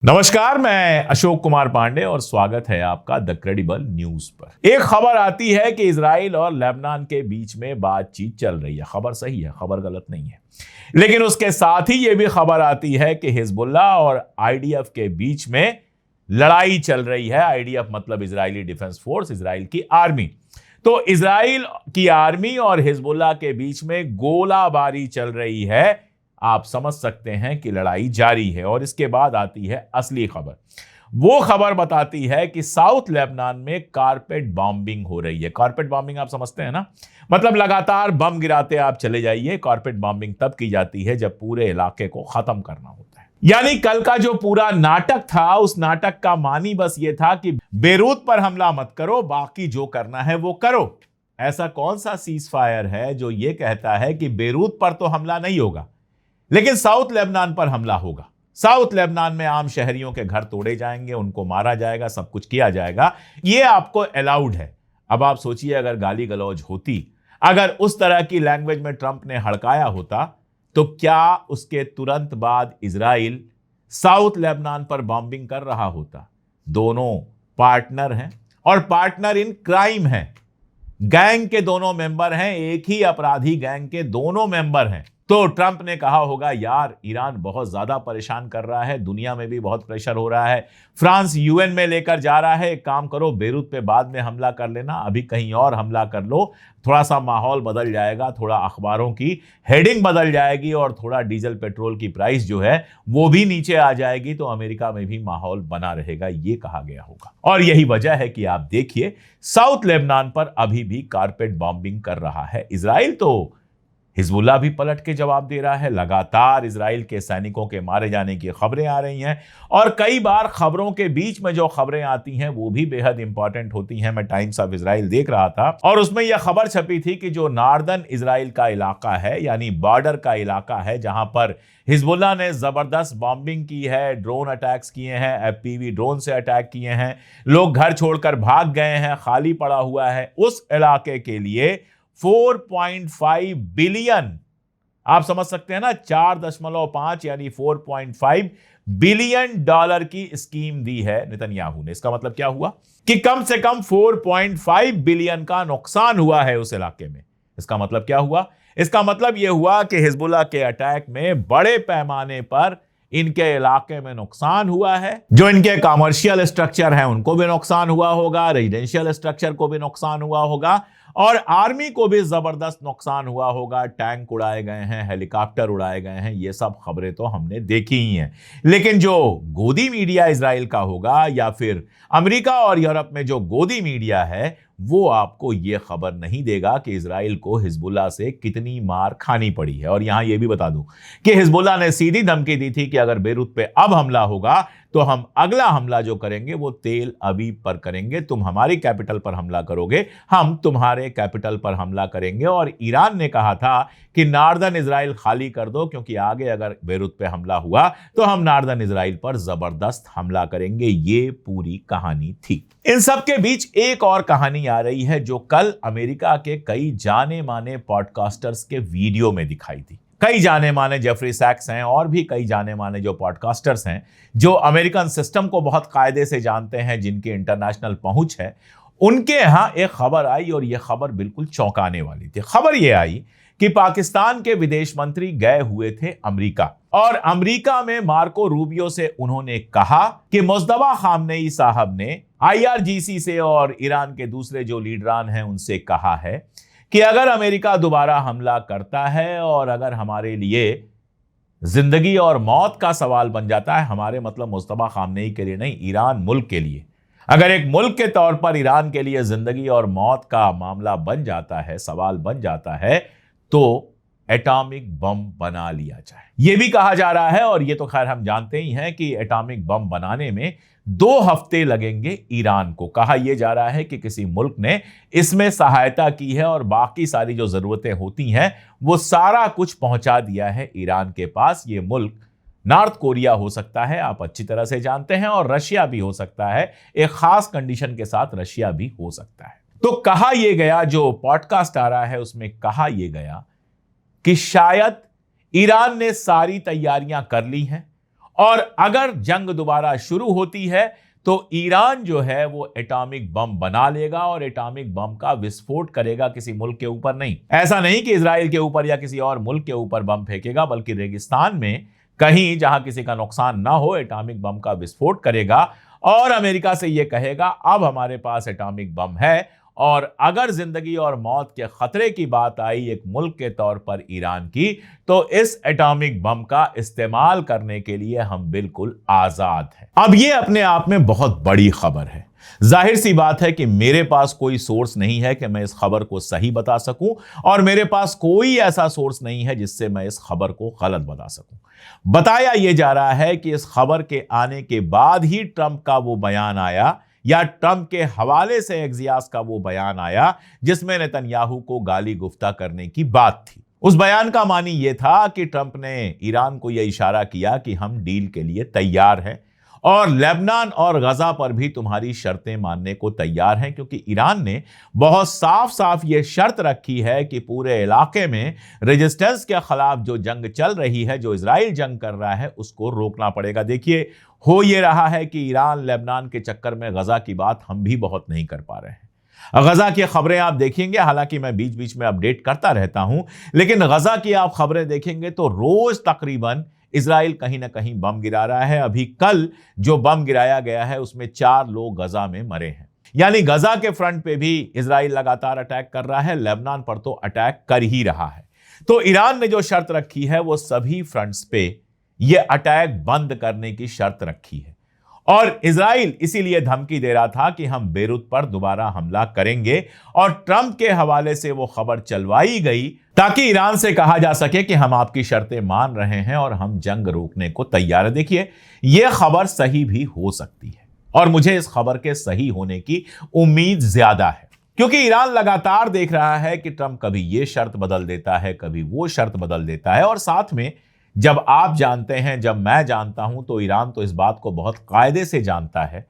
नमस्कार, मैं अशोक कुमार पांडे और स्वागत है आपका द क्रेडिबल न्यूज पर। एक खबर आती है कि इजराइल और लेबनान के बीच में बातचीत चल रही है। खबर सही है, खबर गलत नहीं है। लेकिन उसके साथ ही यह भी खबर आती है कि हिजबुल्लाह और आईडीएफ के बीच में लड़ाई चल रही है। आईडीएफ मतलब इजरायली डिफेंस फोर्स, इजराइल की आर्मी। तो इजराइल की आर्मी और हिजबुल्लाह के बीच में गोलाबारी चल रही है। आप समझ सकते हैं कि लड़ाई जारी है। और इसके बाद आती है असली खबर। वो खबर बताती है कि साउथ लेबनान में कारपेट बॉम्बिंग हो रही है। कारपेट बॉम्बिंग आप समझते हैं ना, मतलब लगातार बम गिराते आप चले जाइए। कारपेट बॉम्बिंग तब की जाती है जब पूरे इलाके को खत्म करना होता है। यानी कल का जो पूरा नाटक था, उस नाटक का मानी बस ये था कि बेरूत पर हमला मत करो, बाकी जो करना है वो करो। ऐसा कौन सा सीज फायर है जो ये कहता है कि बेरूत पर तो हमला नहीं होगा, लेकिन साउथ लेबनान पर हमला होगा। साउथ लेबनान में आम शहरियों के घर तोड़े जाएंगे, उनको मारा जाएगा, सब कुछ किया जाएगा। यह आपको अलाउड है। अब आप सोचिए, अगर गाली गलौज होती, अगर उस तरह की लैंग्वेज में ट्रंप ने हड़काया होता, तो क्या उसके तुरंत बाद इजराइल साउथ लेबनान पर बॉम्बिंग कर रहा होता? दोनों पार्टनर हैं और पार्टनर इन क्राइम हैं। गैंग के दोनों मेंबर हैं, एक ही अपराधी गैंग के दोनों मेंबर हैं। तो ट्रंप ने कहा होगा, यार ईरान बहुत ज्यादा परेशान कर रहा है, दुनिया में भी बहुत प्रेशर हो रहा है, फ्रांस यूएन में लेकर जा रहा है, एक काम करो बेरूत पे बाद में हमला कर लेना, अभी कहीं और हमला कर लो। थोड़ा सा माहौल बदल जाएगा, थोड़ा अखबारों की हेडिंग बदल जाएगी और थोड़ा डीजल पेट्रोल की प्राइस जो है वो भी नीचे आ जाएगी, तो अमेरिका में भी माहौल बना रहेगा, ये कहा गया होगा। और यही वजह है कि आप देखिए, साउथ लेबनान पर अभी भी कारपेट बॉम्बिंग कर रहा है इजराइल। तो हिजबुल्लाह भी पलट के जवाब दे रहा है। लगातार इजराइल के सैनिकों के मारे जाने की खबरें आ रही हैं और कई बार खबरों के बीच में जो खबरें आती हैं वो भी बेहद इंपॉर्टेंट होती हैं। मैं टाइम्स ऑफ इजराइल देख रहा था और उसमें यह खबर छपी थी कि जो नॉर्दर्न इजराइल का इलाका है, यानी बॉर्डर का इलाका है, जहां पर हिजबुल्लाह ने जबरदस्त बॉम्बिंग की है, ड्रोन अटैक्स किए हैं, एफपीवी ड्रोन से अटैक किए हैं, लोग घर छोड़कर भाग गए हैं, खाली पड़ा हुआ है, उस इलाके के लिए 4.5 बिलियन, आप समझ सकते हैं ना, 4.5 यानी 4.5 बिलियन डॉलर की स्कीम दी है नेतन्याहू ने। इसका मतलब क्या हुआ कि कम से कम 4.5 बिलियन का नुकसान हुआ है उस इलाके में। इसका मतलब क्या हुआ? इसका मतलब यह हुआ कि हिजबुल्लाह के अटैक में बड़े पैमाने पर इनके इलाके में नुकसान हुआ है। जो इनके कमर्शियल स्ट्रक्चर हैं उनको भी नुकसान हुआ होगा, रेजिडेंशियल स्ट्रक्चर को भी नुकसान हुआ होगा और आर्मी को भी जबरदस्त नुकसान हुआ होगा। टैंक उड़ाए गए हैं, हेलीकॉप्टर उड़ाए गए हैं, ये सब खबरें तो हमने देखी ही हैं। लेकिन जो गोदी मीडिया इजराइल का होगा या फिर अमेरिका और यूरोप में जो गोदी मीडिया है, वो आपको यह खबर नहीं देगा कि इजराइल को हिजबुल्लाह से कितनी मार खानी पड़ी है। और यहां यह भी बता दूं कि हिजबुल्लाह ने सीधी धमकी दी थी कि अगर बेरूत पे अब हमला होगा तो हम अगला हमला जो करेंगे वो तेल अवीव पर करेंगे। तुम हमारी कैपिटल पर हमला करोगे, हम तुम्हारे कैपिटल पर हमला करेंगे। और ईरान ने कहा था कि नॉर्दर्न इजराइल खाली कर दो, क्योंकि आगे अगर बेरूत पे हमला हुआ तो हम नॉर्दर्न इजराइल पर जबरदस्त हमला करेंगे। ये पूरी कहानी थी। इन सब के बीच एक और कहानी आ रही है जो कल अमेरिका के कई जाने माने पॉडकास्टर्स के वीडियो में दिखाई दी। कई जाने माने जेफरी सैक्स हैं और भी कई जाने माने जो पॉडकास्टर्स हैं, जो अमेरिकन सिस्टम को बहुत कायदे से जानते हैं, जिनकी इंटरनेशनल पहुंच है, उनके यहां एक खबर आई और यह खबर बिल्कुल चौंकाने वाली थी। खबर यह आई कि पाकिस्तान के विदेश मंत्री गए हुए थे अमेरिका और अमेरिका में मार्को रूबियो से उन्होंने कहा कि मुस्तफा खामनेई साहब ने आईआरजीसी से और ईरान के दूसरे जो लीडरान हैं उनसे कहा है कि अगर अमेरिका दोबारा हमला करता है और अगर हमारे लिए जिंदगी और मौत का सवाल बन जाता है, हमारे मतलब मुस्तफा खामनेई के लिए नहीं, ईरान मुल्क के लिए, अगर एक मुल्क के तौर पर ईरान के लिए जिंदगी और मौत का मामला बन जाता है, सवाल बन जाता है, तो एटॉमिक बम बना लिया जाए। यह भी कहा जा रहा है और यह तो खैर हम जानते ही हैं कि एटॉमिक बम बनाने में 2 हफ्ते लगेंगे ईरान को। कहा यह जा रहा है कि किसी मुल्क ने इसमें सहायता की है और बाकी सारी जो जरूरतें होती हैं वो सारा कुछ पहुंचा दिया है ईरान के पास। यह मुल्क नॉर्थ कोरिया हो सकता है, आप अच्छी तरह से जानते हैं, और रशिया भी हो सकता है, एक खास कंडीशन के साथ रशिया भी हो सकता है। तो कहा यह गया, जो पॉडकास्ट आ रहा है उसमें कहा यह गया कि शायद ईरान ने सारी तैयारियां कर ली हैं और अगर जंग दोबारा शुरू होती है तो ईरान जो है वो एटॉमिक बम बना लेगा और एटॉमिक बम का विस्फोट करेगा, किसी मुल्क के ऊपर नहीं। ऐसा नहीं कि इजराइल के ऊपर या किसी और मुल्क के ऊपर बम फेंकेगा, बल्कि रेगिस्तान में कहीं जहां किसी का नुकसान ना हो एटॉमिक बम का विस्फोट करेगा और अमेरिका से यह कहेगा अब हमारे पास एटॉमिक बम है और अगर जिंदगी और मौत के खतरे की बात आई एक मुल्क के तौर पर ईरान की, तो इस एटॉमिक बम का इस्तेमाल करने के लिए हम बिल्कुल आजाद हैं। अब यह अपने आप में बहुत बड़ी खबर है। जाहिर सी बात है कि मेरे पास कोई सोर्स नहीं है कि मैं इस खबर को सही बता सकूं और मेरे पास कोई ऐसा सोर्स नहीं है जिससे मैं इस खबर को गलत बता सकूं। बताया यह जा रहा है कि इस खबर के आने के बाद ही ट्रंप का वो बयान आया या ट्रंप के हवाले से एक्सियोस का वो बयान आया जिसमें नेतन्याहू को गाली गुफ्ता करने की बात थी। उस बयान का मानी यह था कि ट्रंप ने ईरान को यह इशारा किया कि हम डील के लिए तैयार हैं और लेबनान और गजा पर भी तुम्हारी शर्तें मानने को तैयार हैं, क्योंकि ईरान ने बहुत साफ साफ ये शर्त रखी है कि पूरे इलाके में रेजिस्टेंस के खिलाफ जो जंग चल रही है, जो इजराइल जंग कर रहा है, उसको रोकना पड़ेगा। देखिए, हो ये रहा है कि ईरान लेबनान के चक्कर में गजा की बात हम भी बहुत नहीं कर पा रहे हैं। गजा की खबरें आप देखेंगे, हालांकि मैं बीच बीच में अपडेट करता रहता हूं, लेकिन गजा की आप खबरें देखेंगे तो रोज तकरीबन इजराइल कहीं ना कहीं बम गिरा रहा है। अभी कल जो बम गिराया गया है उसमें 4 लोग गजा में मरे हैं। यानी गजा के फ्रंट पे भी इजराइल लगातार अटैक कर रहा है, लेबनान पर तो अटैक कर ही रहा है। तो ईरान ने जो शर्त रखी है वो सभी फ्रंट्स पे ये अटैक बंद करने की शर्त रखी है और इजराइल इसीलिए धमकी दे रहा था कि हम बेरूत पर दोबारा हमला करेंगे और ट्रंप के हवाले से वो खबर चलवाई गई ताकि ईरान से कहा जा सके कि हम आपकी शर्तें मान रहे हैं और हम जंग रोकने को तैयार है। देखिए, यह खबर सही भी हो सकती है और मुझे इस खबर के सही होने की उम्मीद ज्यादा है, क्योंकि ईरान लगातार देख रहा है कि ट्रंप कभी यह शर्त बदल देता है, कभी वो शर्त बदल देता है। और साथ में जब आप जानते हैं, जब मैं जानता हूं, तो ईरान तो इस बात को बहुत कायदे से जानता है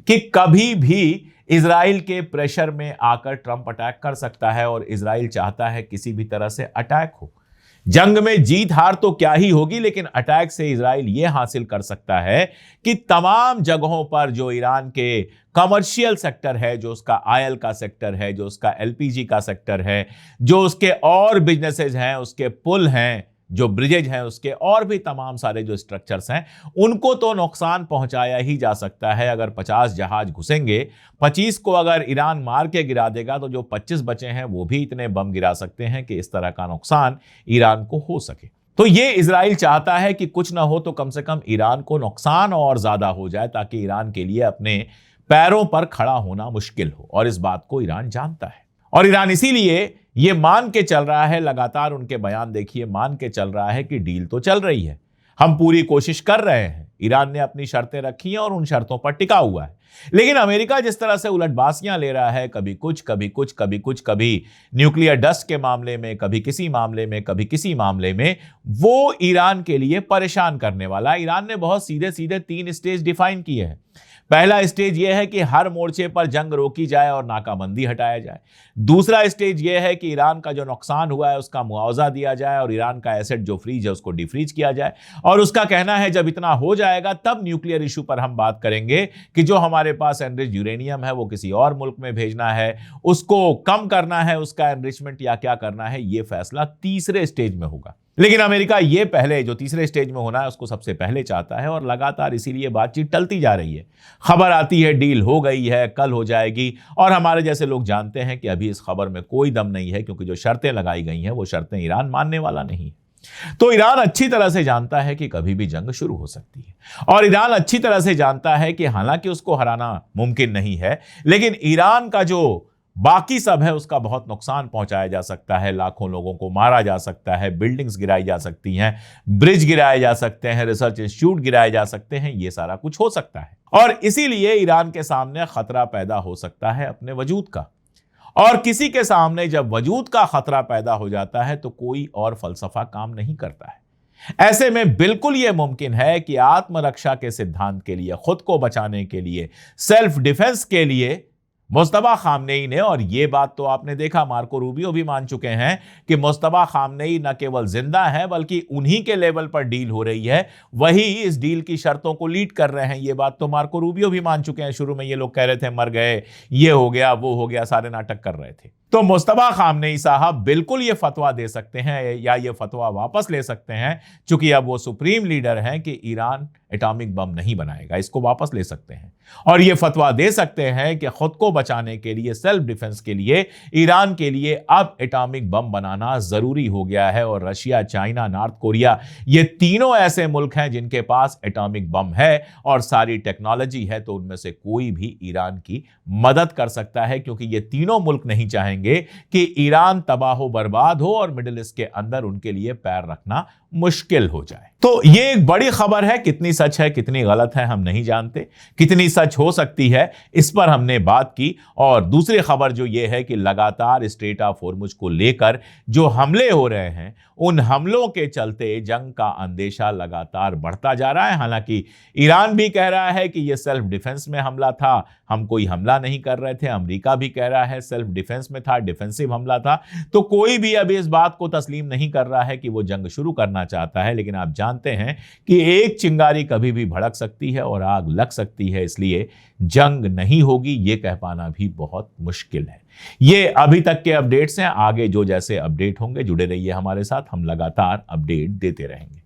कि कभी भी इजराइल के प्रेशर में आकर ट्रंप अटैक कर सकता है और इजराइल चाहता है किसी भी तरह से अटैक हो। जंग में जीत हार तो क्या ही होगी, लेकिन अटैक से इजराइल यह हासिल कर सकता है कि तमाम जगहों पर जो ईरान के कमर्शियल सेक्टर है, जो उसका ऑयल का सेक्टर है, जो उसका एलपीजी का सेक्टर है, जो उसके और बिजनेसेस हैं, उसके पुल हैं, जो ब्रिजेज हैं, उसके और भी तमाम सारे जो स्ट्रक्चर्स हैं, उनको तो नुकसान पहुंचाया ही जा सकता है। अगर 50 जहाज घुसेंगे, 25 को अगर ईरान मार के गिरा देगा तो जो 25 बचे हैं वो भी इतने बम गिरा सकते हैं कि इस तरह का नुकसान ईरान को हो सके। तो ये इजराइल चाहता है कि कुछ ना हो तो कम से कम ईरान को नुकसान और ज्यादा हो जाए, ताकि ईरान के लिए अपने पैरों पर खड़ा होना मुश्किल हो, और इस बात को ईरान जानता है। और ईरान इसीलिए ये मान के चल रहा है, लगातार उनके बयान देखिए, मान के चल रहा है कि डील तो चल रही है, हम पूरी कोशिश कर रहे हैं। ईरान ने अपनी शर्तें रखी हैं और उन शर्तों पर टिका हुआ है। लेकिन अमेरिका जिस तरह से उलटबाजियां ले रहा है, कभी कुछ कभी कुछ कभी कुछ, कभी न्यूक्लियर डस्ट के मामले में, कभी किसी मामले में, कभी किसी मामले में, वो ईरान के लिए परेशान करने वाला है। ईरान ने बहुत सीधे सीधे 3 स्टेज डिफाइन किए हैं। पहला स्टेज यह है कि हर मोर्चे पर जंग रोकी जाए और नाकाबंदी हटाया जाए। दूसरा स्टेज यह है कि ईरान का जो नुकसान हुआ है उसका मुआवजा दिया जाए और ईरान का एसेट जो फ्रीज है उसको डिफ्रीज किया जाए। और उसका कहना है जब इतना हो जाएगा तब न्यूक्लियर इशू पर हम बात करेंगे कि जो हमारे पास एनरिच्ड यूरेनियम है वो किसी और मुल्क में भेजना है, उसको कम करना है, उसका एनरिचमेंट या क्या करना है, ये फैसला तीसरे स्टेज में होगा। लेकिन अमेरिका ये पहले जो तीसरे स्टेज में होना है उसको सबसे पहले चाहता है और लगातार इसीलिए बातचीत टलती जा रही है। खबर आती है डील हो गई है, कल हो जाएगी, और हमारे जैसे लोग जानते हैं कि अभी इस खबर में कोई दम नहीं है, क्योंकि जो शर्तें लगाई गई हैं वो शर्तें ईरान मानने वाला नहीं है। तो ईरान अच्छी तरह से जानता है कि कभी भी जंग शुरू हो सकती है, और ईरान अच्छी तरह से जानता है कि हालांकि उसको हराना मुमकिन नहीं है, लेकिन ईरान का जो बाकी सब है उसका बहुत नुकसान पहुंचाया जा सकता है। लाखों लोगों को मारा जा सकता है, बिल्डिंग्स गिराई जा सकती हैं, ब्रिज गिराए जा सकते हैं, रिसर्च इंस्टीट्यूट गिराए जा सकते हैं, ये सारा कुछ हो सकता है। और इसीलिए ईरान के सामने खतरा पैदा हो सकता है अपने वजूद का, और किसी के सामने जब वजूद का खतरा पैदा हो जाता है तो कोई और फलसफा काम नहीं करता है। ऐसे में बिल्कुल यह मुमकिन है कि आत्मरक्षा के सिद्धांत के लिए, खुद को बचाने के लिए, सेल्फ डिफेंस के लिए मुस्तफा खामनेई ने, और ये बात तो आपने देखा मार्को रूबियो भी मान चुके हैं कि मुस्तफा खामनेई न केवल जिंदा है बल्कि उन्हीं के लेवल पर डील हो रही है, वही इस डील की शर्तों को लीड कर रहे हैं। ये बात तो मार्को रूबियो भी मान चुके हैं। शुरू में ये लोग कह रहे थे मर गए, ये हो गया, वो हो गया, सारे नाटक कर रहे थे। तो मुस्तफा खामनेई साहब बिल्कुल ये फतवा दे सकते हैं या ये फतवा वापस ले सकते हैं, क्योंकि अब वो सुप्रीम लीडर हैं कि ईरान एटॉमिक बम नहीं बनाएगा, इसको वापस ले सकते हैं। और ये फतवा दे सकते हैं कि खुद को बचाने के लिए, सेल्फ डिफेंस के लिए ईरान के लिए अब एटॉमिक बम बनाना जरूरी हो गया है। और रशिया, चाइना, नॉर्थ कोरिया, ये तीनों ऐसे मुल्क हैं जिनके पास एटॉमिक बम है और सारी टेक्नोलॉजी है, तो उनमें से कोई भी ईरान की मदद कर सकता है, क्योंकि ये तीनों मुल्क नहीं चाहेंगे कि ईरान तबाह बर्बाद हो और मिडिल ईस्ट के अंदर उनके लिए पैर रखना मुश्किल हो जाए। तो ये एक बड़ी खबर है, कितनी सच है कितनी गलत है हम नहीं जानते, कितनी सच हो सकती है इस पर हमने बात की। और दूसरी खबर जो ये है कि लगातार स्ट्रेट ऑफ हॉर्मुज को लेकर जो हमले हो रहे हैं, उन हमलों के चलते जंग का अंदेशा लगातार बढ़ता जा रहा है। हालांकि ईरान भी कह रहा है कि यह सेल्फ डिफेंस में हमला था, हम कोई हमला नहीं कर रहे थे। अमेरिका भी कह रहा है सेल्फ डिफेंस में था, डिफेंसिव हमला था। तो कोई भी अभी इस बात को तस्लीम नहीं कर रहा है कि वो जंग शुरू करना चाहता है। लेकिन आप जानते हैं कि एक चिंगारी कभी भी भड़क सकती है और आग लग सकती है, इसलिए जंग नहीं होगी ये कह पाना भी बहुत मुश्किल है। ये अभी तक के अपडेट्स हैं, आगे जो जैसे अपडेट होंगे जुड़े रहिए हमारे साथ, हम लगातार अपडेट देते रहेंगे।